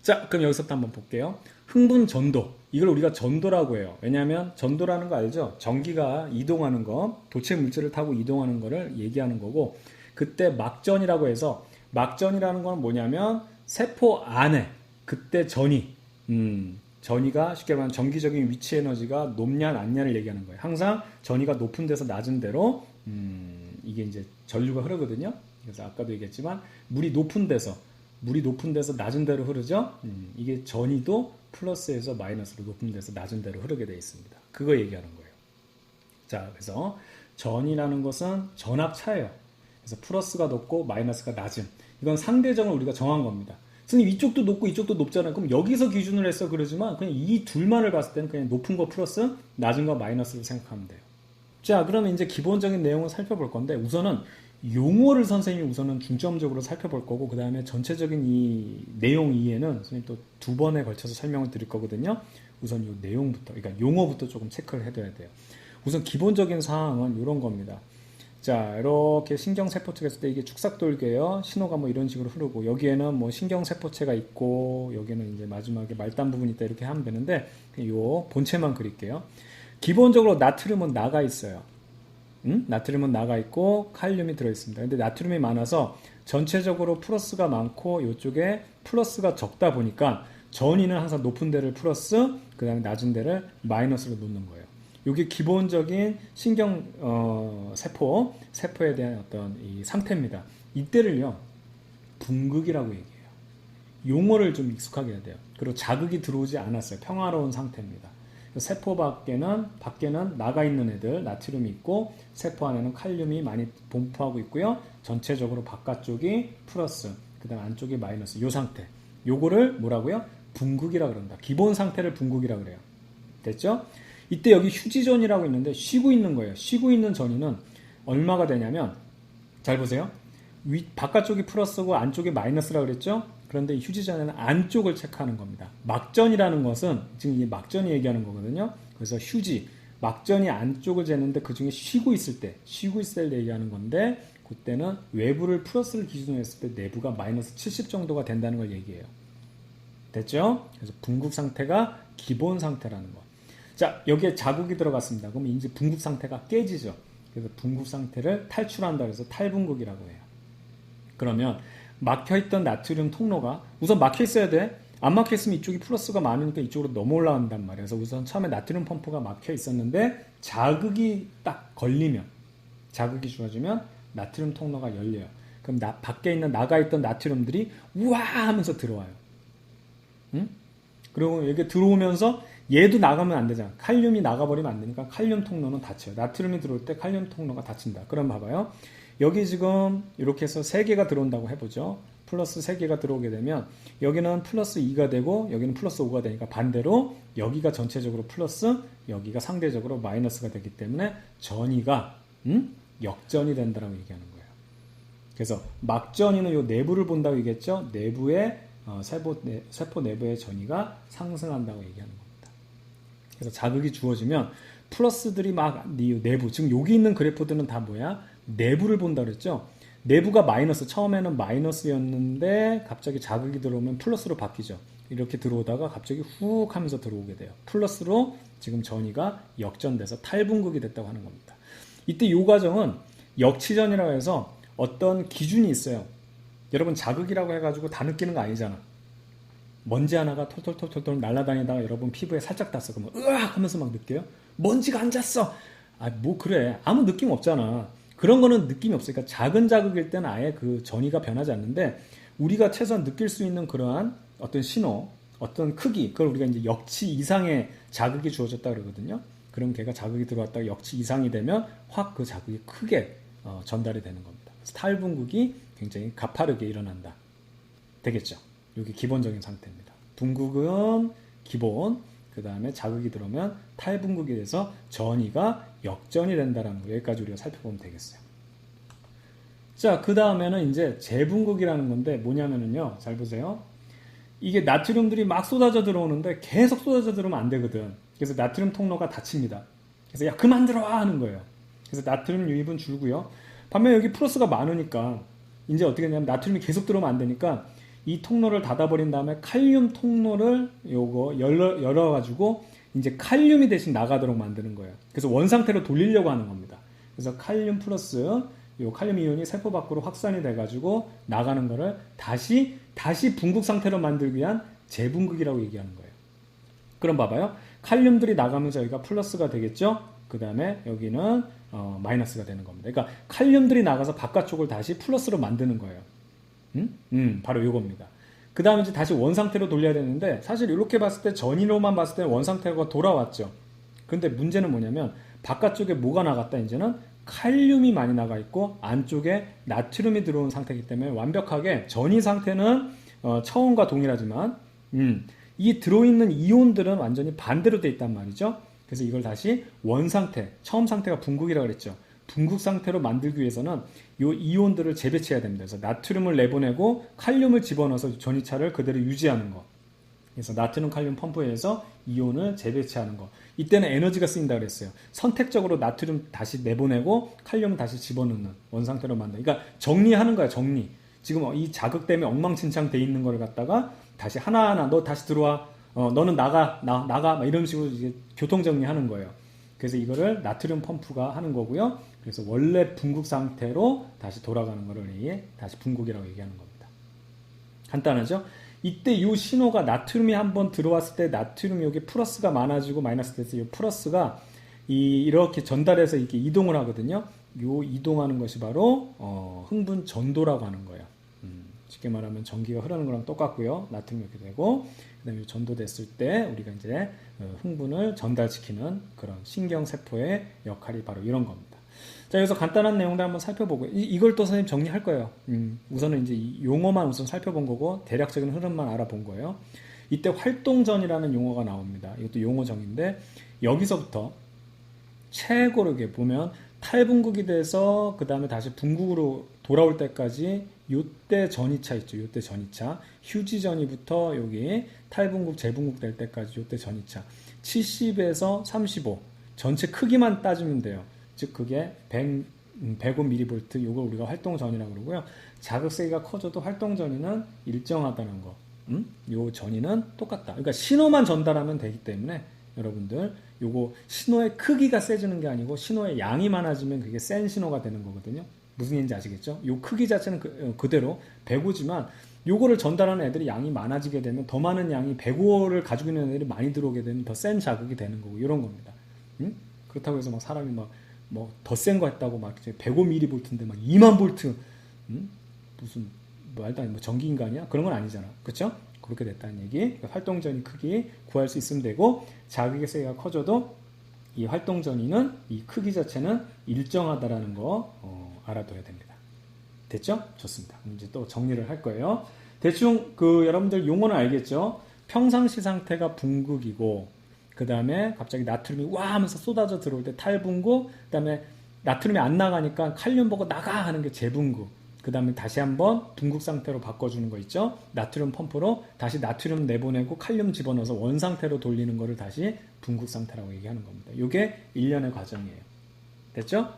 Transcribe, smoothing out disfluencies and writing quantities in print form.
자, 그럼 여기서부터 한번 볼게요. 흥분 전도. 이걸 우리가 전도라고 해요. 왜냐하면 전도라는 거 알죠? 전기가 이동하는 거, 도체 물질을 타고 이동하는 거를 얘기하는 거고, 그때 막전이라고 해서, 막전이라는 건 뭐냐면 세포 안에 그때 전이가 쉽게 말하면 전기적인 위치 에너지가 높냐 낮냐를 얘기하는 거예요. 항상 전이가 높은 데서 낮은 데로 이게 이제 전류가 흐르거든요. 그래서 아까도 얘기했지만 물이 높은 데서 낮은 데로 흐르죠. 이게 전이도 플러스에서 마이너스로 높은 데서 낮은 데로 흐르게 되어 있습니다. 그거 얘기하는 거예요. 자, 그래서 전이라는 것은 전압차예요. 그래서 플러스가 높고 마이너스가 낮음. 이건 상대적으로 우리가 정한 겁니다. 선생님 이쪽도 높고 이쪽도 높잖아요. 그럼 여기서 기준을 해서 그러지만 그냥 이 둘만을 봤을 때는 그냥 높은 거 플러스, 낮은 거 마이너스로 생각하면 돼요. 자, 그러면 이제 기본적인 내용을 살펴볼 건데 우선은 용어를 선생님이 우선은 중점적으로 살펴볼 거고 그 다음에 전체적인 이 내용 이해는 선생님 또 두 번에 걸쳐서 설명을 드릴 거거든요. 우선 이 내용부터, 그러니까 용어부터 조금 체크를 해둬야 돼요. 우선 기본적인 사항은 이런 겁니다. 자, 이렇게 신경세포체가 있을 때 이게 축삭돌개요. 신호가 뭐 이런 식으로 흐르고 여기에는 뭐 신경세포체가 있고 여기는 이제 마지막에 말단 부분이 있다 이렇게 하면 되는데 요 본체만 그릴게요. 기본적으로 나트륨은 나가 있어요. 나트륨은 나가 있고 칼륨이 들어있습니다. 근데 나트륨이 많아서 전체적으로 플러스가 많고 이쪽에 플러스가 적다 보니까 전이는 항상 높은 데를 플러스 그 다음에 낮은 데를 마이너스로 놓는 거예요. 이게 기본적인 신경 세포에 대한 어떤 이 상태입니다. 이때를요 분극이라고 얘기해요. 용어를 좀 익숙하게 해야 돼요. 그리고 자극이 들어오지 않았어요. 평화로운 상태입니다. 세포 밖에는 나가 있는 애들 나트륨이 있고 세포 안에는 칼륨이 많이 분포하고 있고요. 전체적으로 바깥쪽이 플러스 그 다음 안쪽이 마이너스 요 상태. 요거를 뭐라고요? 분극이라고 그런다. 기본 상태를 분극이라고 그래요. 됐죠? 이때 여기 휴지전이라고 있는데 쉬고 있는 거예요. 쉬고 있는 전이는 얼마가 되냐면 잘 보세요. 바깥쪽이 플러스고 안쪽이 마이너스라고 그랬죠? 그런데 휴지전에는 안쪽을 체크하는 겁니다. 막전이라는 것은 지금 이게 막전이 얘기하는 거거든요. 그래서 휴지, 막전이 안쪽을 재는데 그 중에 쉬고 있을 때 얘기하는 건데 그때는 외부를 플러스를 기준으로 했을 때 내부가 마이너스 70 정도가 된다는 걸 얘기해요. 됐죠? 그래서 분극 상태가 기본 상태라는 거. 자, 여기에 자극이 들어갔습니다. 그럼 이제 분극 상태가 깨지죠. 그래서 분극 상태를 탈출한다 그래서 탈분극이라고 해요. 그러면 막혀있던 나트륨 통로가 우선 막혀있어야 돼. 안 막혀있으면 이쪽이 플러스가 많으니까 이쪽으로 넘어 올라간단 말이에요. 그래서 우선 처음에 나트륨 펌프가 막혀있었는데 자극이 딱 걸리면 자극이 주어지면 나트륨 통로가 열려요. 그럼 밖에 있는 나가있던 나트륨들이 우와 하면서 들어와요. 응? 그리고 여기 들어오면서 얘도 나가면 안 되잖아. 칼륨이 나가버리면 안 되니까 칼륨 통로는 닫혀요. 나트륨이 들어올 때 칼륨 통로가 닫힌다. 그럼 봐봐요. 여기 지금 이렇게 해서 3개가 들어온다고 해보죠. 플러스 3개가 들어오게 되면 여기는 플러스 2가 되고 여기는 플러스 5가 되니까 반대로 여기가 전체적으로 플러스 여기가 상대적으로 마이너스가 되기 때문에 전이가 역전이 된다고 얘기하는 거예요. 그래서 막전이는 요 내부를 본다고 얘기했죠. 내부의 세포 내부의 전이가 상승한다고 얘기하는 겁니다. 그래서 자극이 주어지면 플러스들이 막 내부 지금 여기 있는 그래프들은 다 뭐야? 내부를 본다 그랬죠. 내부가 마이너스 처음에는 마이너스였는데 갑자기 자극이 들어오면 플러스로 바뀌죠. 이렇게 들어오다가 갑자기 훅 하면서 들어오게 돼요. 플러스로 지금 전이가 역전돼서 탈분극이 됐다고 하는 겁니다. 이때 이 과정은 역치전이라고 해서 어떤 기준이 있어요. 여러분 자극이라고 해가지고 다 느끼는 거 아니잖아. 먼지 하나가 톨톨톨톨 날아다니다가 여러분 피부에 살짝 닿았어. 그러면 으악 하면서 막 느껴요? 먼지가 앉았어. 아, 뭐 그래. 아무 느낌 없잖아. 그런 거는 느낌이 없으니까 작은 자극일 때는 아예 그 전이가 변하지 않는데 우리가 최소한 느낄 수 있는 그러한 어떤 신호, 어떤 크기, 그걸 우리가 이제 역치 이상의 자극이 주어졌다 그러거든요. 그럼 걔가 자극이 들어왔다가 역치 이상이 되면 확 그 자극이 크게 전달이 되는 겁니다. 그래서 탈분극이 굉장히 가파르게 일어난다. 되겠죠? 이게 기본적인 상태입니다. 분극은 기본, 그 다음에 자극이 들어오면 탈분극이 돼서 전이가 역전이 된다는 거 여기까지 우리가 살펴보면 되겠어요. 자, 그 다음에는 이제 재분극이라는 건데 뭐냐면은요, 잘 보세요. 이게 나트륨들이 막 쏟아져 들어오는데 계속 쏟아져 들어오면 안 되거든. 그래서 나트륨 통로가 닫힙니다. 그래서 야 그만 들어와 하는 거예요. 그래서 나트륨 유입은 줄고요. 반면에 여기 플러스가 많으니까 이제 어떻게 되냐면 나트륨이 계속 들어오면 안 되니까 이 통로를 닫아버린 다음에 칼륨 통로를 요거 열어가지고 이제 칼륨이 대신 나가도록 만드는 거예요. 그래서 원상태로 돌리려고 하는 겁니다. 그래서 칼륨 플러스 요 칼륨 이온이 세포 밖으로 확산이 돼가지고 나가는 거를 다시 분극 상태로 만들기 위한 재분극이라고 얘기하는 거예요. 그럼 봐봐요. 칼륨들이 나가면서 여기가 플러스가 되겠죠? 그 다음에 여기는 마이너스가 되는 겁니다. 그러니까 칼륨들이 나가서 바깥쪽을 다시 플러스로 만드는 거예요. 바로 이겁니다. 그 다음에 이제 다시 원상태로 돌려야 되는데 사실 이렇게 봤을 때 전이로만 봤을 때 원상태가 돌아왔죠. 근데 문제는 뭐냐면 바깥쪽에 뭐가 나갔다 이제는 칼륨이 많이 나가 있고 안쪽에 나트륨이 들어온 상태이기 때문에 완벽하게 전이 상태는 처음과 동일하지만 이 들어있는 이온들은 완전히 반대로 돼 있단 말이죠. 그래서 이걸 다시 원상태, 처음 상태가 분극이라고 그랬죠. 분극 상태로 만들기 위해서는 이 이온들을 재배치해야 됩니다. 그래서 나트륨을 내보내고 칼륨을 집어넣어서 전이차를 그대로 유지하는 거. 그래서 나트륨 칼륨 펌프에 의해서 이온을 재배치하는 거. 이때는 에너지가 쓰인다 그랬어요. 선택적으로 나트륨 다시 내보내고 칼륨을 다시 집어넣는 원상태로 만든다. 그러니까 정리하는 거야, 정리. 지금 이 자극 때문에 엉망진창 돼 있는 걸 갖다가 다시 하나하나 너 다시 들어와. 너는 나가 막 이런 식으로 이제 교통 정리하는 거예요. 그래서 이거를 나트륨 펌프가 하는 거고요. 그래서 원래 분극 상태로 다시 돌아가는 거를 다시 분극이라고 얘기하는 겁니다. 간단하죠? 이때 이 신호가 나트륨이 한번 들어왔을 때 나트륨 여기 플러스가 많아지고 마이너스 돼서 이 플러스가 이렇게 전달해서 이렇게 이동을 하거든요. 요 이동하는 것이 바로 흥분 전도라고 하는 거예요. 쉽게 말하면 전기가 흐르는 거랑 똑같고요. 나트륨이 이렇게 되고 그다음에 전도됐을 때 우리가 이제 흥분을 전달시키는 그런 신경세포의 역할이 바로 이런 겁니다. 자, 여기서 간단한 내용들 한번 살펴보고 이걸 또 선생님 정리할 거예요. 우선은 이제 이 용어만 우선 살펴본 거고 대략적인 흐름만 알아본 거예요. 이때 활동전이라는 용어가 나옵니다. 이것도 용어정인데 여기서부터 최고로 이렇게 보면 탈분극이 돼서 그 다음에 다시 분극으로 돌아올 때까지 요때 전이차 있죠. 요때 전이차. 휴지전이부터 여기 탈분극, 재분극 될 때까지 요때 전이차. 70에서 35. 전체 크기만 따지면 돼요. 즉 그게 105mV 요걸 우리가 활동전이라고 그러고요. 자극세기가 커져도 활동전이는 일정하다는 거. 요 전이는 똑같다. 그러니까 신호만 전달하면 되기 때문에 여러분들 요거 신호의 크기가 세지는 게 아니고 신호의 양이 많아지면 그게 센 신호가 되는 거거든요. 무슨 얘기인지 아시겠죠? 요 크기 자체는 그대로 105지만 요거를 전달하는 애들이 양이 많아지게 되면 더 많은 양이 105를 가지고 있는 애들이 많이 들어오게 되면 더 센 자극이 되는 거고 이런 겁니다. 그렇다고 해서 막 사람이 막 뭐 더 센 거 했다고 막 105mV인데 막 2만 볼트 무슨 말도 아니고 전기인간이야? 그런 건 아니잖아. 그렇죠? 그렇게 됐다는 얘기. 활동전이 크기 구할 수 있으면 되고 자극의 세기가 커져도 이 활동전이는 이 크기 자체는 일정하다라는 거 알아둬야 됩니다. 됐죠? 좋습니다. 이제 또 정리를 할 거예요. 대충 여러분들 용어는 알겠죠? 평상시 상태가 분극이고 그 다음에 갑자기 나트륨이 와 하면서 쏟아져 들어올 때 탈분극, 그 다음에 나트륨이 안 나가니까 칼륨 보고 나가 하는 게 재분극, 그 다음에 다시 한번 분극 상태로 바꿔주는 거 있죠? 나트륨 펌프로 다시 나트륨 내보내고 칼륨 집어넣어서 원 상태로 돌리는 거를 다시 분극 상태라고 얘기하는 겁니다. 이게 1년의 과정이에요. 됐죠?